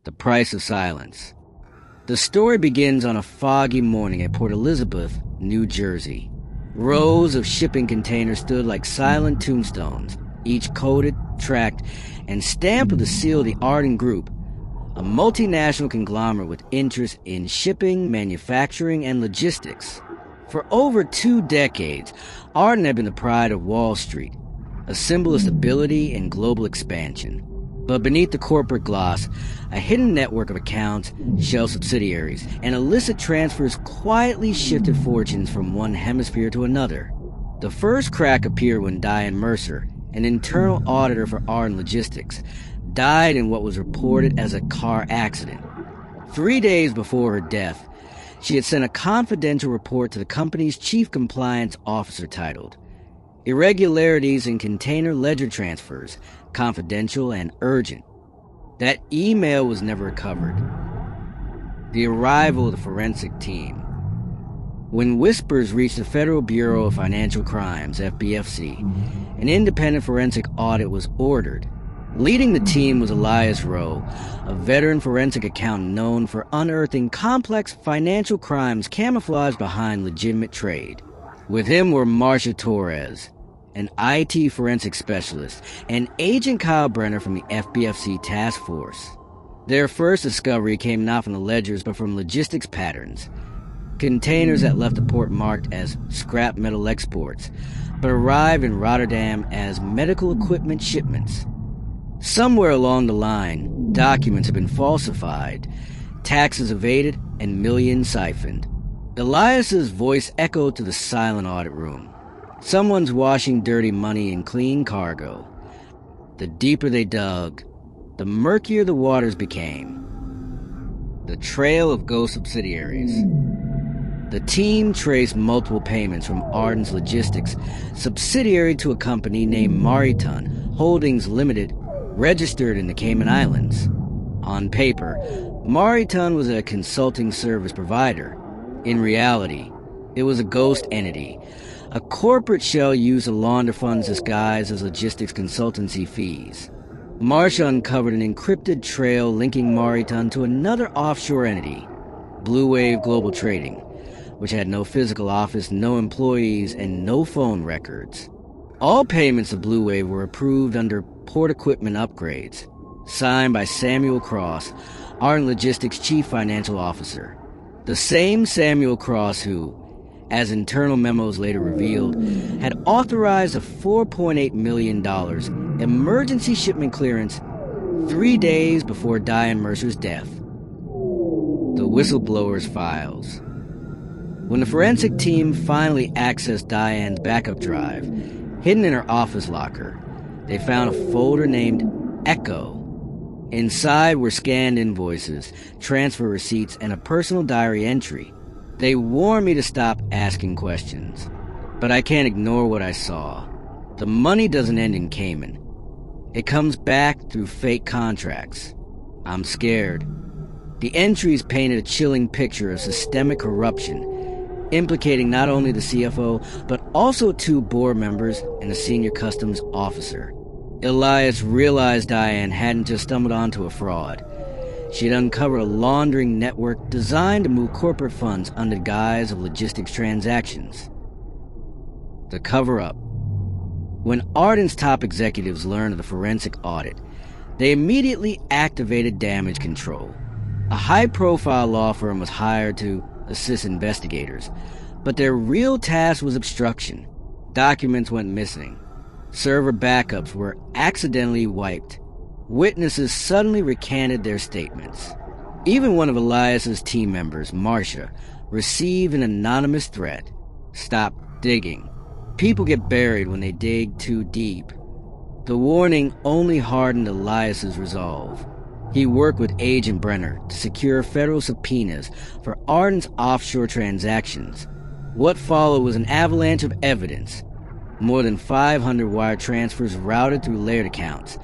The price of silence. The story begins on a foggy morning at Port Elizabeth, New Jersey. Rows of shipping containers stood like silent tombstones, each coded, tracked, and stamped with the seal of the Audit Group, a multinational conglomerate with interests in shipping, manufacturing, and logistics. For over 2 decades, Audit had been the pride of Wall Street, a symbol of stability and global expansion. But beneath the corporate gloss, a hidden network of accounts, shell subsidiaries, and illicit transfers quietly shifted fortunes from one hemisphere to another. The first crack appeared when Diane Mercer, an internal auditor for Audit Logistics, died in what was reported as a car accident. 3 days before her death, she had sent a confidential report to the company's chief compliance officer titled, "Irregularities in Container Ledger Transfers, Confidential and Urgent." That email was never recovered. The arrival of the forensic team. When whispers reached the Federal Bureau of Financial Crimes, FBFC, an independent forensic audit was ordered. Leading the team was Elias Rowe, a veteran forensic accountant known for unearthing complex financial crimes camouflaged behind legitimate trade. With him were Marcia Torres, an IT forensic specialist, and Agent Kyle Brenner from the FBFC task force. Their first discovery came not from the ledgers but from logistics patterns. Containers that left the port marked as scrap metal exports, but arrived in Rotterdam as medical equipment shipments. Somewhere along the line, documents had been falsified, taxes evaded, and millions siphoned. Elias's voice echoed to the silent audit room. Someone's washing dirty money in clean cargo. The deeper they dug, the murkier the waters became. The trail of ghost subsidiaries. The team traced multiple payments from Audit Logistics, subsidiary to a company named Mariton Holdings Limited, registered in the Cayman Islands. On paper, Mariton was a consulting service provider. In reality, it was a ghost entity, a corporate shell used to launder funds disguised as logistics consultancy fees. Marcia uncovered an encrypted trail linking Mariton to another offshore entity, Blue Wave Global Trading, which had no physical office, no employees, and no phone records. All payments of Blue Wave were approved under port equipment upgrades, signed by Samuel Cross, Audit Logistics Chief Financial Officer. The same Samuel Cross who, as internal memos later revealed, had authorized a $4.8 million emergency shipment clearance 3 days before Diane Mercer's death. The whistleblower's files. When the forensic team finally accessed Diane's backup drive, hidden in her office locker, they found a folder named Echo. Inside were scanned invoices, transfer receipts, and a personal diary entry. They warned me to stop asking questions, but I can't ignore what I saw. The money doesn't end in Cayman. It comes back through fake contracts. I'm scared. The entries painted a chilling picture of systemic corruption, implicating not only the CFO, but also 2 board members and a senior customs officer. Elias realized Diane hadn't just stumbled onto a fraud. She had uncovered a laundering network designed to move corporate funds under the guise of logistics transactions. The cover-up. When Audit's top executives learned of the forensic audit, they immediately activated damage control. A high-profile law firm was hired to assist investigators, but their real task was obstruction. Documents went missing. Server backups were accidentally wiped. Witnesses suddenly recanted their statements. Even one of Elias's team members, Marcia, received an anonymous threat. Stop digging. People get buried when they dig too deep. The warning only hardened Elias's resolve. He worked with Agent Brenner to secure federal subpoenas for Audit's offshore transactions. What followed was an avalanche of evidence. More than 500 wire transfers routed through layered accounts,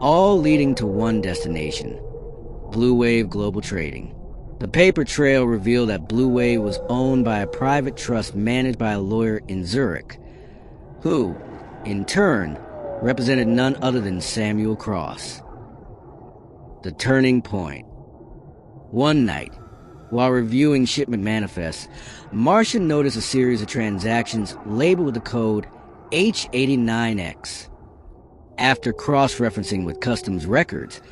all leading to one destination, Blue Wave Global Trading. The paper trail revealed that Blue Wave was owned by a private trust managed by a lawyer in Zurich, who, in turn, represented none other than Samuel Cross. The turning point. One night, while reviewing shipment manifests, Marcia noticed a series of transactions labeled with the code H89X. After cross-referencing with customs records,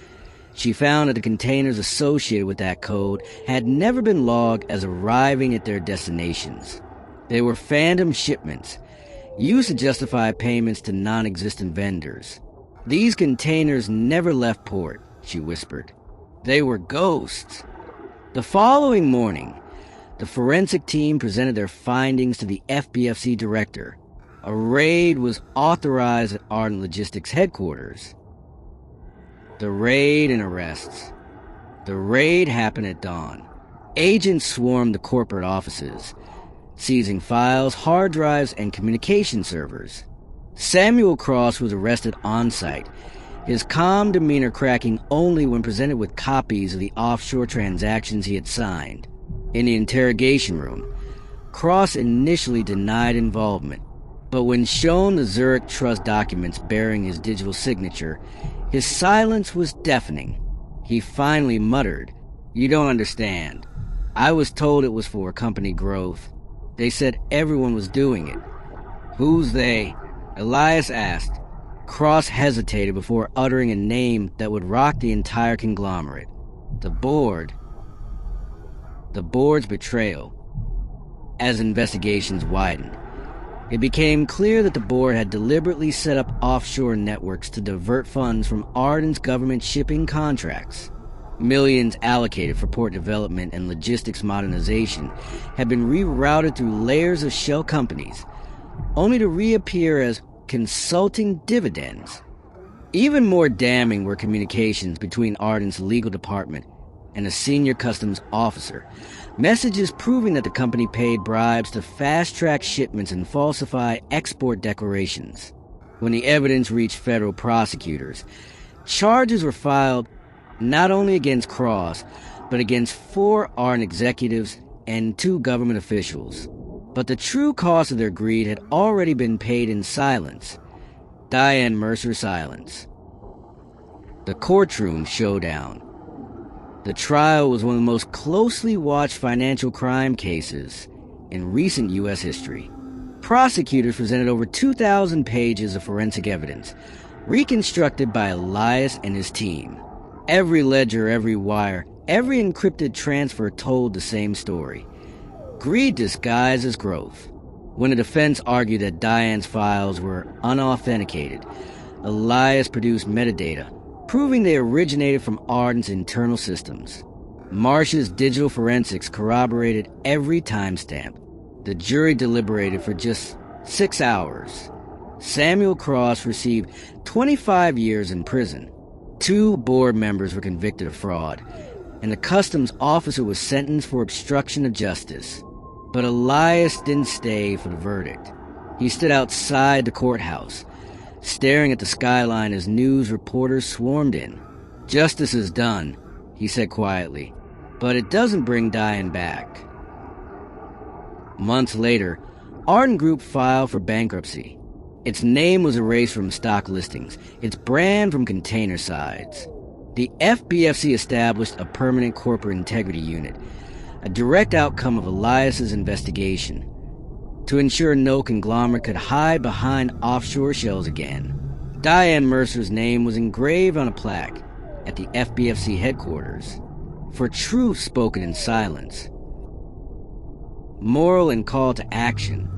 she found that the containers associated with that code had never been logged as arriving at their destinations. They were phantom shipments, used to justify payments to non-existent vendors. These containers never left port, she whispered. They were ghosts. The following morning, the forensic team presented their findings to the FBFC director. A raid was authorized at Ardent Logistics headquarters. The raid and arrests. The raid happened at dawn. Agents swarmed the corporate offices, seizing files, hard drives, and communication servers. Samuel Cross was arrested on-site, his calm demeanor cracking only when presented with copies of the offshore transactions he had signed. In the interrogation room, Cross initially denied involvement, but when shown the Zurich Trust documents bearing his digital signature, his silence was deafening. He finally muttered, "You don't understand. I was told it was for company growth. They said everyone was doing it." "Who's they?" Elias asked. Cross hesitated before uttering a name that would rock the entire conglomerate. The board. The board's betrayal. As investigations widened, it became clear that the board had deliberately set up offshore networks to divert funds from Ardent's government shipping contracts. Millions allocated for port development and logistics modernization had been rerouted through layers of shell companies, only to reappear as consulting dividends. Even more damning were communications between Ardent's legal department and a senior customs officer, messages proving that the company paid bribes to fast-track shipments and falsify export declarations. When the evidence reached federal prosecutors, charges were filed not only against Cross, but against 4 Ardent executives and 2 government officials. But the true cost of their greed had already been paid in silence. Diane Mercer's silence. The courtroom showdown. The trial was one of the most closely watched financial crime cases in recent U.S. history. Prosecutors presented over 2,000 pages of forensic evidence, reconstructed by Elias and his team. Every ledger, every wire, every encrypted transfer told the same story. Greed disguised as growth. When the defense argued that Diane's files were unauthenticated, Elias produced metadata, proving they originated from Ardent's internal systems. Marcia's digital forensics corroborated every timestamp. The jury deliberated for just 6 hours. Samuel Cross received 25 years in prison. 2 board members were convicted of fraud, and the customs officer was sentenced for obstruction of justice. But Elias didn't stay for the verdict. He stood outside the courthouse, staring at the skyline as news reporters swarmed in. "Justice is done," he said quietly, "but it doesn't bring Diane back." Months later, Ardent Group filed for bankruptcy. Its name was erased from stock listings, its brand from container sides. The FBFC established a permanent corporate integrity unit, a direct outcome of Elias's investigation, to ensure no conglomerate could hide behind offshore shells again. Diane Mercer's name was engraved on a plaque at the FBFC headquarters, for truth spoken in silence. Moral and call to action.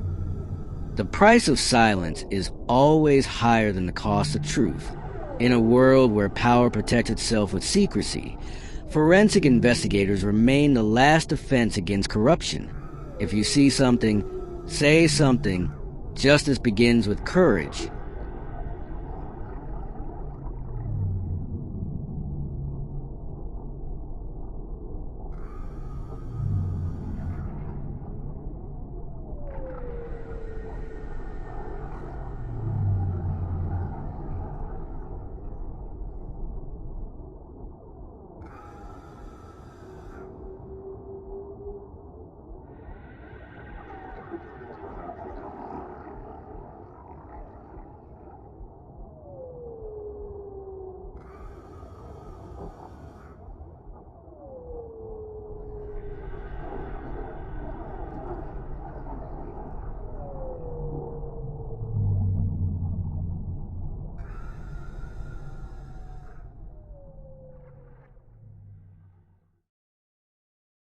The price of silence is always higher than the cost of truth. In a world where power protects itself with secrecy, forensic investigators remain the last defense against corruption. If you see something, say something. Justice begins with courage,